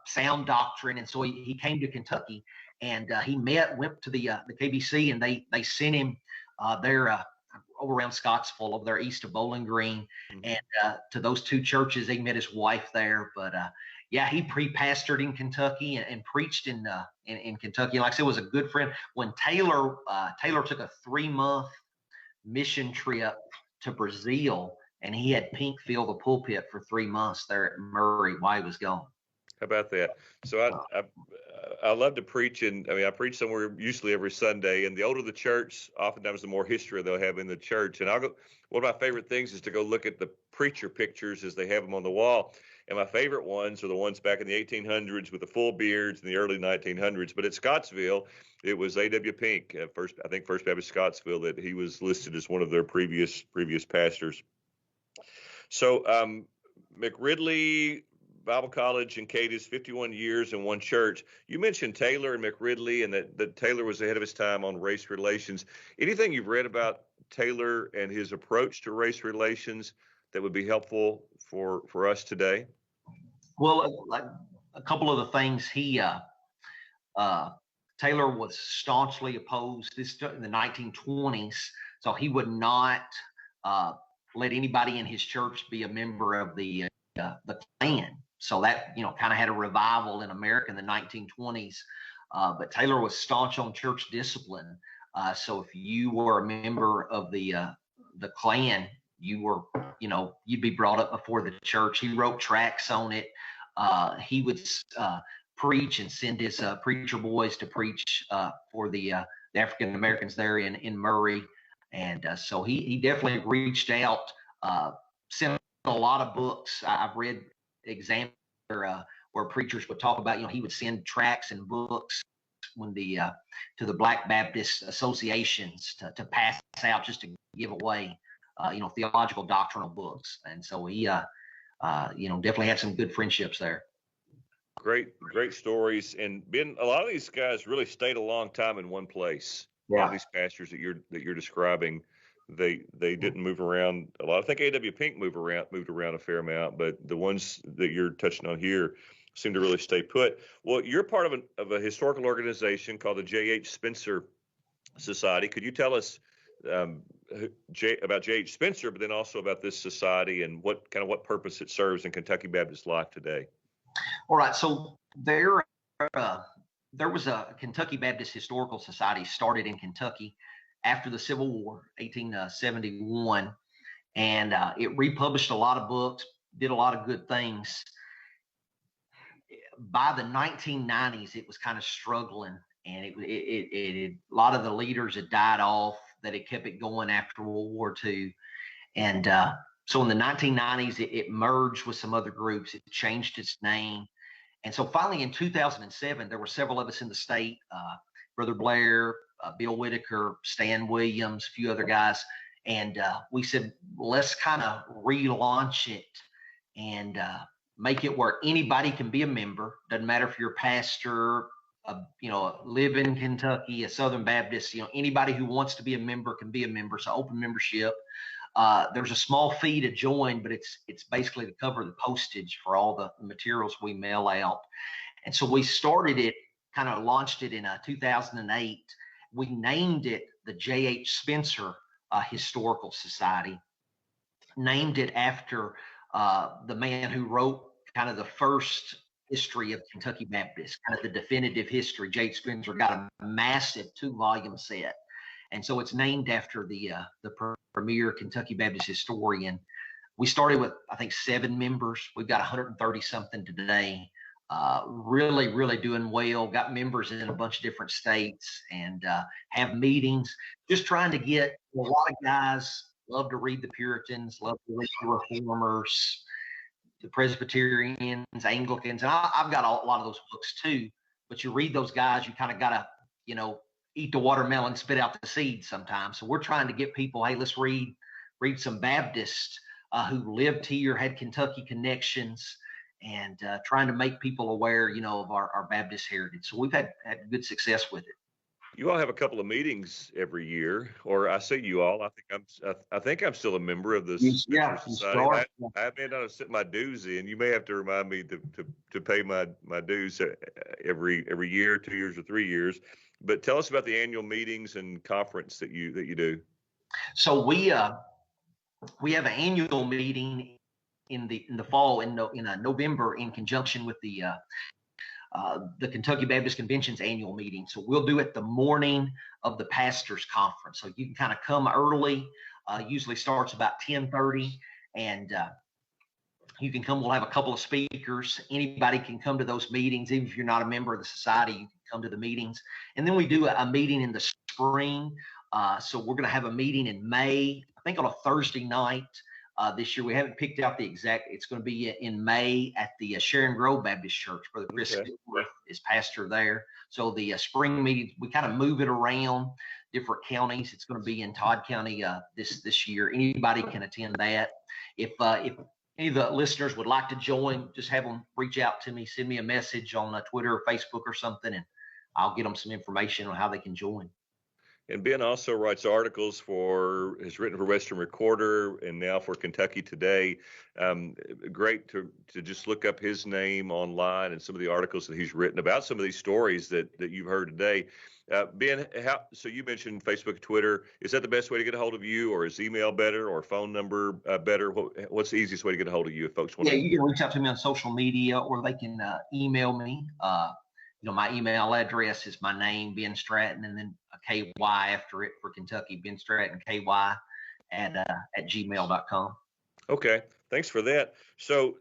sound doctrine. And so he came to Kentucky, and he went to the KBC, and they sent him there over around Scottsville, over there east of Bowling Green, and to those two churches. He met his wife there. But he pastored in Kentucky and preached in Kentucky. Like I said, was a good friend. When Taylor took a 3-month mission trip to Brazil, and he had Pink fill the pulpit for 3 months there at Murray while he was gone. How about that? So I love to preach, and I preach somewhere usually every Sunday. And the older the church, oftentimes the more history they'll have in the church. And one of my favorite things is to go look at the preacher pictures as they have them on the wall. And my favorite ones are the ones back in the 1800s with the full beards in the early 1900s. But at Scottsville, it was A.W. Pink, First Baptist Scottsville, that he was listed as one of their previous pastors. So McRidley Bible College in Katie's, 51 years in one church. You mentioned Taylor and McRidley, and that Taylor was ahead of his time on race relations. Anything you've read about Taylor and his approach to race relations that would be helpful for us today? Well, like a couple of the things Taylor was staunchly opposed this in the 1920s, so he would not let anybody in his church be a member of the Klan. So that kind of had a revival in America in the 1920s. But Taylor was staunch on church discipline. So if you were a member of the Klan, you were you'd be brought up before the church. He wrote tracts on it. He would preach and send his preacher boys to preach for the African Americans there in Murray. And so he definitely reached out, sent a lot of books. I've read examples where preachers would talk about, he would send tracts and books to the Black Baptist associations to pass out, just to give away, theological doctrinal books. And so he, definitely had some good friendships there. Great stories. And Ben, a lot of these guys really stayed a long time in one place. Yeah. A lot of these pastors that you're describing, they didn't move around a lot. I think A.W. Pink moved around a fair amount, but the ones that you're touching on here seem to really stay put. Well, you're part of a historical organization called the J.H. Spencer Society. Could you tell us about J.H. Spencer, but then also about this society and what purpose it serves in Kentucky Baptist life today? All right. So there was a Kentucky Baptist Historical Society started in Kentucky after the Civil War, 1871, and it republished a lot of books, did a lot of good things. By the 1990s, it was kind of struggling, and a lot of the leaders had died off that had kept it going after World War II. And so in the 1990s, it merged with some other groups. It changed its name. And so finally in 2007, there were several of us in the state, Brother Blair, Bill Whitaker, Stan Williams, a few other guys. And we said, let's kind of relaunch it and make it where anybody can be a member. Doesn't matter if you're a pastor, live in Kentucky, a Southern Baptist, anybody who wants to be a member can be a member. So open membership. There's a small fee to join, but it's basically to cover the postage for all the materials we mail out. And so we started it, kind of launched it in 2008. We named it the J.H. Spencer Historical Society, named it after the man who wrote kind of the first history of Kentucky Baptist, kind of the definitive history. J.H. Spencer got a massive 2-volume set. And so it's named after the premier Kentucky Baptist historian. We started with, I think, 7 members. We've got 130 something today. Really, really doing well. Got members in a bunch of different states and have meetings. Just trying to get a lot of guys love to read the Puritans, love to read the Reformers, the Presbyterians, Anglicans, and I've got a lot of those books too. But you read those guys, you kind of gotta, eat the watermelon, spit out the seeds sometimes. So we're trying to get people, hey, let's read some Baptists who lived here, had Kentucky connections, and trying to make people aware, of our Baptist heritage. So we've had good success with it. You all have a couple of meetings every year, or I say you all. I think I'm still a member of the Spencer Society. I may not have sent my dues in. You may have to remind me to pay my dues every year, 2 years or 3 years. But tell us about the annual meetings and conference that you do. So we have an annual meeting in the fall in November in conjunction with the Kentucky Baptist Convention's annual meeting. So we'll do it the morning of the pastors' conference. So you can kind of come early. Usually starts about 10:30, and you can come. We'll have a couple of speakers. Anybody can come to those meetings, even if you're not a member of the society. You can come to the meetings. And then we do a meeting in the spring. So we're going to have a meeting in May, I think on a Thursday night. This year we haven't picked out the exact. It's going to be in May at the Sharon Grove Baptist Church. Brother Chris is pastor there. So the spring meeting, we kind of move it around different counties. It's going to be in Todd County this year. Anybody can attend that. If any of the listeners would like to join, just have them reach out to me, send me a message on Twitter or Facebook or something, and I'll get them some information on how they can join. And Ben also writes articles has written for Western Recorder and now for Kentucky Today. Great to just look up his name online and some of the articles that he's written about some of these stories that you've heard today. Ben, so you mentioned Facebook, Twitter. Is that the best way to get a hold of you, or is email better, or phone number better? What's the easiest way to get a hold of you if folks want to? Yeah, you can reach out to me on social media, or they can email me. My email address is my name, Ben Stratton, and then a KY after it for Kentucky, Ben Stratton, KY at gmail.com. Okay, thanks for that. So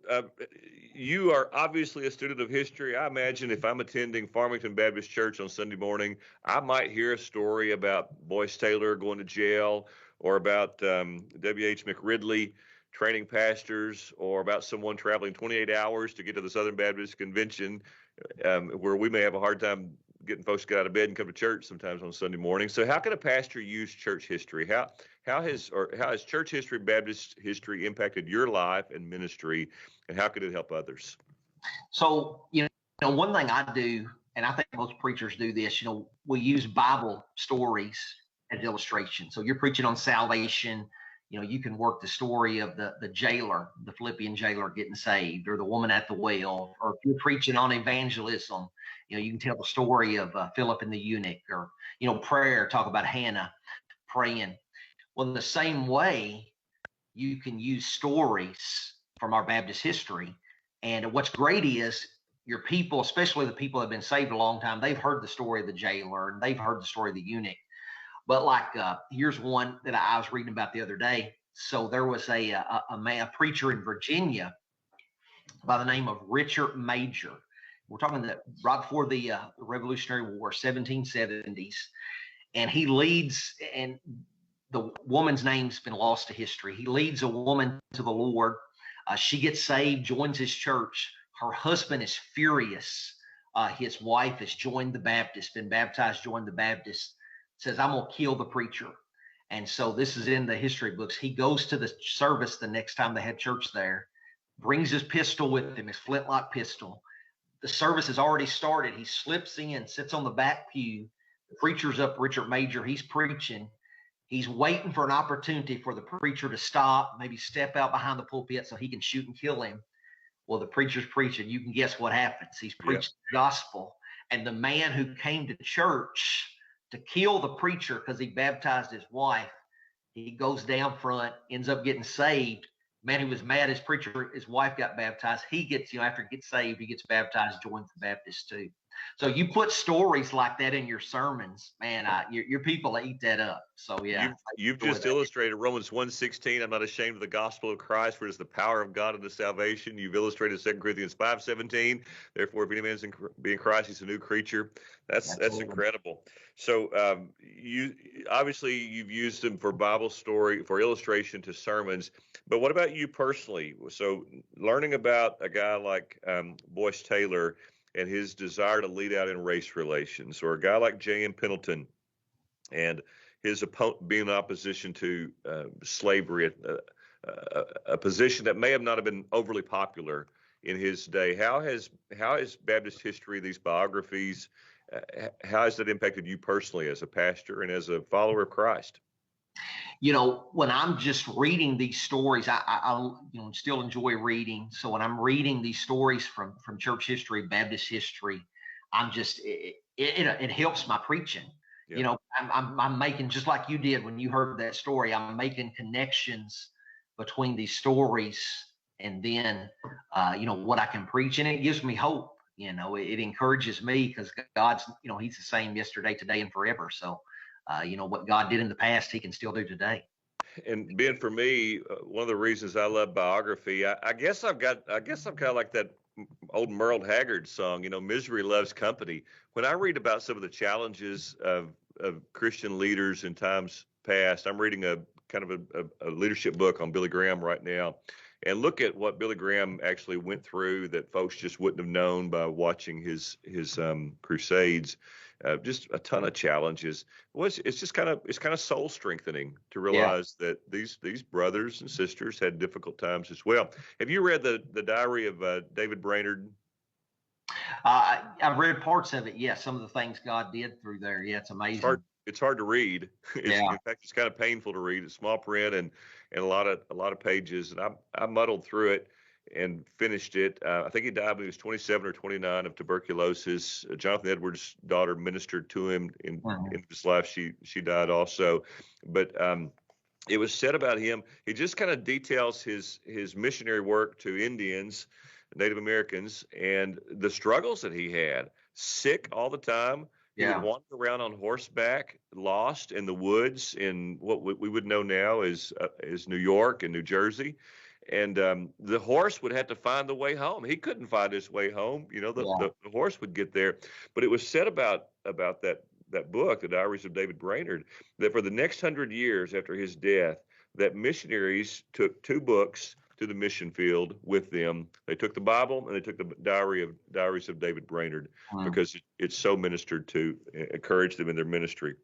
you are obviously a student of history. I imagine if I'm attending Farmington Baptist Church on Sunday morning, I might hear a story about Boyce Taylor going to jail, or about W.H. McRidley training pastors, or about someone traveling 28 hours to get to the Southern Baptist Convention, where we may have a hard time getting folks to get out of bed and come to church sometimes on Sunday morning. So how can a pastor use church history? How has church history, Baptist history impacted your life and ministry, and how could it help others? So, one thing I do, and I think most preachers do this, we use Bible stories as illustration. So you're preaching on salvation. You can work the story of the jailer, the Philippian jailer getting saved, or the woman at the well, or if you're preaching on evangelism, you can tell the story of Philip and the eunuch, or, prayer, talk about Hannah praying. Well, in the same way, you can use stories from our Baptist history. And what's great is your people, especially the people that have been saved a long time, they've heard the story of the jailer and they've heard the story of the eunuch. But here's one that I was reading about the other day. So there was a preacher in Virginia by the name of Richard Major. We're talking that right before the Revolutionary War, 1770s. And he leads, and the woman's name's been lost to history. He leads a woman to the Lord. She gets saved, joins his church. Her husband is furious. His wife has joined the Baptist, been baptized, joined the Baptist, says, I'm going to kill the preacher. And so this is in the history books. He goes to the service the next time they had church there, brings his pistol with him, his flintlock pistol. The service has already started. He slips in, sits on the back pew. The preacher's up, Richard Major. He's preaching. He's waiting for an opportunity for the preacher to stop, maybe step out behind the pulpit so he can shoot and kill him. Well, the preacher's preaching. You can guess what happens. He's preaching the gospel. And the man who came to church to kill the preacher because he baptized his wife, he goes down front, ends up getting saved. Man who was mad his preacher, his wife got baptized. He gets, after he gets saved, he gets baptized, joins the Baptist too. So you put stories like that in your sermons, man, your people eat that up. So yeah. You've just illustrated Romans 1:16. I'm not ashamed of the gospel of Christ, for it is the power of God unto salvation. You've illustrated 2 Corinthians 5:17. Therefore, if any man be in Christ, he's a new creature. That's incredible. So you've used them for Bible story, for illustration to sermons. But what about you personally? So learning about a guy like Boyce Taylor and his desire to lead out in race relations, or a guy like J.M. Pendleton and his being in opposition to slavery, a position that may have not have been overly popular in his day. How has Baptist history, these biographies, how has that impacted you personally as a pastor and as a follower of Christ? When I'm just reading these stories, I still enjoy reading. So when I'm reading these stories from church history, Baptist history, I'm just, it helps my preaching. Yeah. I'm making, just like you did when you heard that story, I'm making connections between these stories and then, what I can preach. And it gives me hope. It encourages me because God's, he's the same yesterday, today, and forever. So, what God did in the past, he can still do today. And Ben, for me, one of the reasons I love biography, I guess I'm kind of like that old Merle Haggard song, misery loves company. When I read about some of the challenges of Christian leaders in times past, I'm reading a kind of a leadership book on Billy Graham right now, and look at what Billy Graham actually went through that folks just wouldn't have known by watching his crusades. Just a ton of challenges. Well, it's kind of soul strengthening to realize that these brothers and sisters had difficult times as well. Have you read the diary of David Brainerd? I've read parts of it. Yeah, some of the things God did through there. Yeah, it's amazing. It's hard to read. In fact, it's kind of painful to read. It's small print and a lot of pages. And I muddled through it and finished it. I think he died when he was 27 or 29 of tuberculosis. Jonathan Edwards' daughter ministered to him in his life. She died also. But it was said about him, he just kind of details his missionary work to Indians, Native Americans, and the struggles that he had. Sick all the time. He would wander around on horseback, lost in the woods in what we would know now as New York and New Jersey. And the horse would have to find the way home. He couldn't find his way home. The horse would get there. But it was said about that book, The Diaries of David Brainerd, that for the next 100 years after his death, that missionaries took 2 books to the mission field with them. They took the Bible and they took the Diaries of David Brainerd because it so ministered to, encouraged them in their ministry.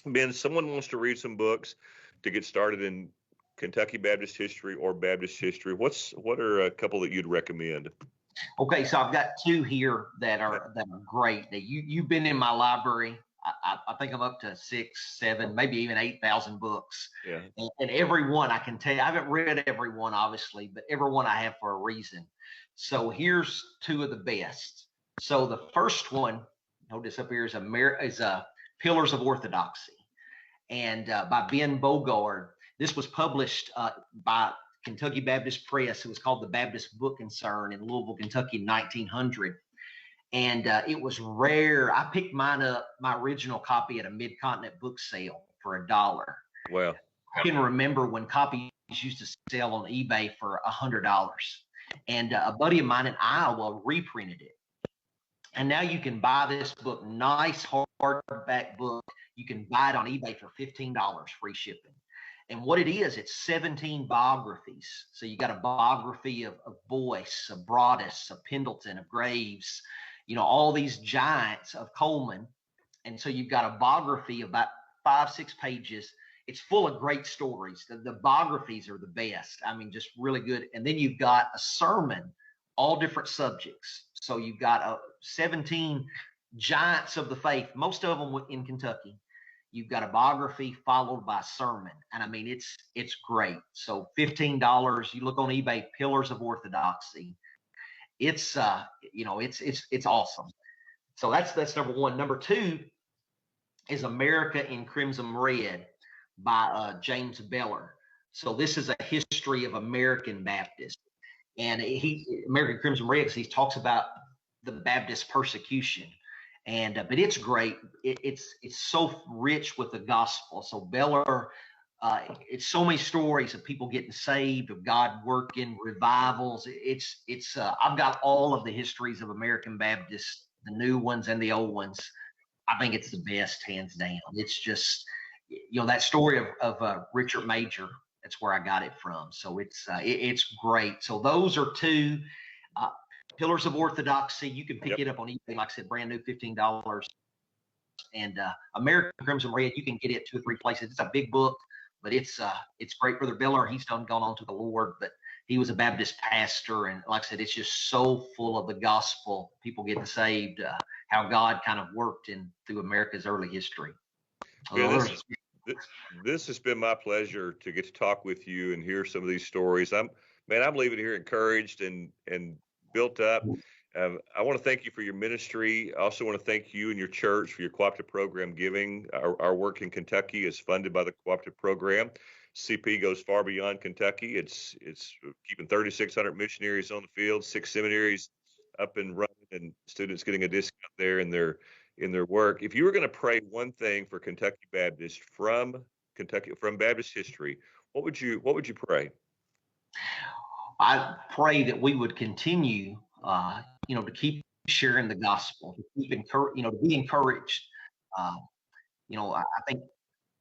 Ben, someone wants to read some books to get started in Kentucky Baptist history or Baptist history. What are a couple that you'd recommend? Okay, so I've got 2 here that are great. Now, you've been in my library. I think I'm up to 6, 7, maybe even 8,000 books. Yeah. And every one, I can tell you, I haven't read every one, obviously, but every one I have for a reason. So here's two of the best. So the first one, notice up here, is Pillars of Orthodoxy, and by Ben Bogard. This was published by Kentucky Baptist Press. It was called the Baptist Book Concern in Louisville, Kentucky in 1900. And it was rare. I picked mine up, my original copy, at a mid-continent book sale for $1. Wow. I can remember when copies used to sell on eBay for $100. And a buddy of mine in Iowa reprinted it. And now you can buy this book, nice hardback book. You can buy it on eBay for $15, free shipping. And what it is, it's 17 biographies. So you got a biography of Boyce, of Broadus, of Pendleton, of Graves, all these giants, of Coleman. And so you've got a biography of about 5-6 pages. It's full of great stories. The biographies are the best. I mean, just really good. And then you've got a sermon, all different subjects. So you've got 17 giants of the faith, most of them in Kentucky. You've got a biography followed by a sermon. And I mean, it's great. So $15, you look on eBay, Pillars of Orthodoxy. It's awesome. So that's number one. Number two is America in Crimson Red by James Beller. So this is a history of American Baptists. And American Crimson Red, he talks about the Baptist persecution. And but it's great. It's so rich with the gospel. So Beller, it's so many stories of people getting saved, of God working, revivals. I've got all of the histories of American Baptists, the new ones and the old ones. I think it's the best, hands down. It's just, that story of Richard Major. That's where I got it from. So it's great. So those are two. Pillars of Orthodoxy. You can pick it up on eBay, like I said, brand new, $15. And American Crimson Red, you can get it 2 or 3 places. It's a big book, but it's great. Brother Beller, he's gone on to the Lord, but he was a Baptist pastor, and like I said, it's just so full of the gospel. People getting saved, how God kind of worked through America's early history. Yeah, this has been my pleasure to get to talk with you and hear some of these stories. I'm leaving here encouraged and built up. I want to thank you for your ministry. I also want to thank you and your church for your cooperative program giving. Our work in Kentucky is funded by the cooperative program. CP goes far beyond Kentucky. It's keeping 3,600 missionaries on the field, 6 seminaries up and running, and students getting a discount there in their work. If you were going to pray one thing for Kentucky Baptist from Baptist history, what would you pray? I pray that we would continue, to keep sharing the gospel, to keep to be encouraged. I think,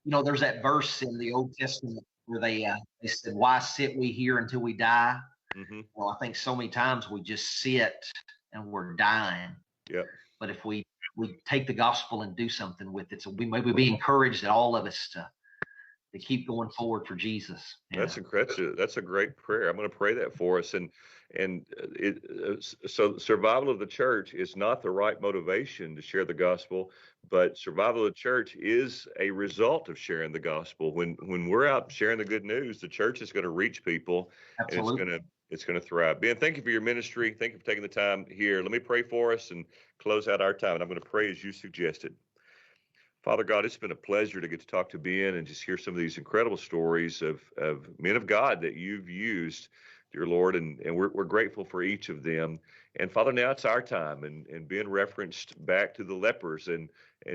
there's that verse in the Old Testament where they said, "Why sit we here until we die?" Mm-hmm. Well, I think so many times we just sit and we're dying. Yeah. But if we take the gospel and do something with it, so we maybe be encouraged at all of us to keep going forward for Jesus. That's incredible. That's a great prayer. I'm going to pray that for us. So survival of the church is not the right motivation to share the gospel, but survival of the church is a result of sharing the gospel. When we're out sharing the good news, the church is going to reach people. Absolutely. And it's going to thrive. Ben, thank you for your ministry. Thank you for taking the time here. Let me pray for us and close out our time. And I'm going to pray as you suggested. Father God, it's been a pleasure to get to talk to Ben and just hear some of these incredible stories of men of God that you've used, dear Lord, and we're grateful for each of them. And Father, now it's our time, and Ben referenced back to the lepers and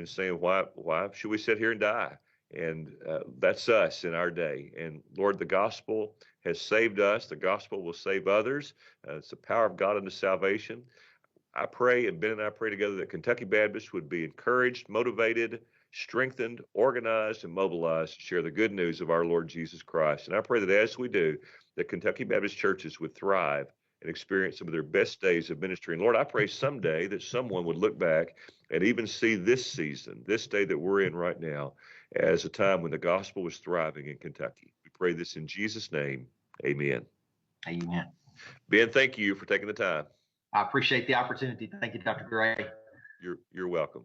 saying, why should we sit here and die? And that's us in our day. And Lord, the gospel has saved us. The gospel will save others. It's the power of God unto salvation. I pray, and Ben and I pray together, that Kentucky Baptists would be encouraged, motivated, strengthened, organized, and mobilized to share the good news of our Lord Jesus Christ. And I pray that as we do, that Kentucky Baptist churches would thrive and experience some of their best days of ministry. And Lord, I pray someday that someone would look back and even see this season, this day that we're in right now, as a time when the gospel was thriving in Kentucky. We pray this in Jesus' name. Amen. Amen. Ben, thank you for taking the time. I appreciate the opportunity. Thank you, Dr. Gray. You're welcome.